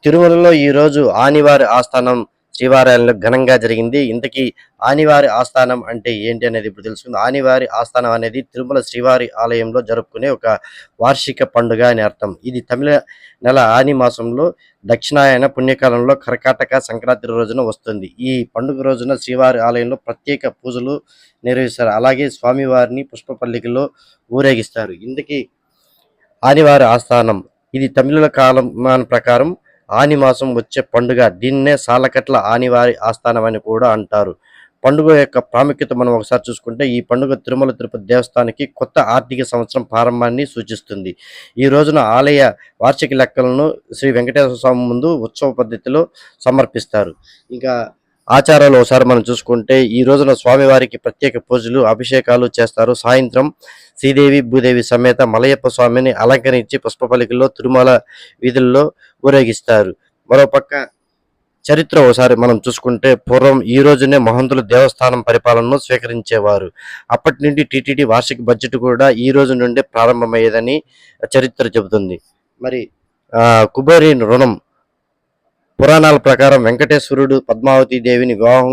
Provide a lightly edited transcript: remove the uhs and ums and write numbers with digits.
తిరుమలలో ఈరోజు ఆనివారి ఆస్థానం శ్రీవారాయంలో ఘనంగా జరిగింది. ఇంతకీ ఆనివారి ఆస్థానం అంటే ఏంటి అనేది ఇప్పుడు తెలుసుకుందాం. ఆనివారి ఆస్థానం అనేది తిరుమల శ్రీవారి ఆలయంలో జరుపుకునే ఒక వార్షిక పండుగ అని అర్థం. ఇది తమిళ నెల ఆని మాసంలో దక్షిణాయన పుణ్యకాలంలో కర్కాటక సంక్రాంతి రోజున వస్తుంది. ఈ పండుగ రోజున శ్రీవారి ఆలయంలో ప్రత్యేక పూజలు నిర్వహిస్తారు. అలాగే స్వామివారిని పుష్పపల్లికలో ఊరేగిస్తారు. ఇంతకీ ఆదివారి ఆస్థానం ఇది తమిళుల కాలమాన ప్రకారం ఆని మాసం వచ్చే పండుగ. దీన్నే సాలకట్ల ఆనివారి ఆస్థానం అని కూడా అంటారు. పండుగ యొక్క ప్రాముఖ్యత మనం ఒకసారి చూసుకుంటే, ఈ పండుగ తిరుమల తిరుపతి దేవస్థానానికి కొత్త ఆర్థిక సంవత్సరం ప్రారంభాన్ని సూచిస్తుంది. ఈ రోజున ఆలయ వార్షిక లెక్కలను శ్రీ వెంకటేశ్వర స్వామి ముందు ఉత్సవ పద్ధతిలో సమర్పిస్తారు. ఇంకా ఆచారాలు ఒకసారి మనం చూసుకుంటే, ఈ రోజున స్వామివారికి ప్రత్యేక పూజలు అభిషేకాలు చేస్తారు. సాయంత్రం శ్రీదేవి భూదేవి సమేత మలయప్ప స్వామిని అలంకరించి పుష్పపల్లికల్లో తిరుమల వీధుల్లో ఊరేగిస్తారు. మరోపక్క చరిత్ర ఒకసారి మనం చూసుకుంటే, పూర్వం ఈ రోజునే మహంతులు దేవస్థానం పరిపాలనను స్వీకరించేవారు. అప్పటి నుండి టీటీడీ వార్షిక బడ్జెట్ కూడా ఈ రోజు నుండే ప్రారంభమయ్యేదని చరిత్ర చెబుతుంది. మరి కుబేరి రుణం పురాణాల ప్రకారం వెంకటేశ్వరుడు పద్మావతి దేవిని వివాహం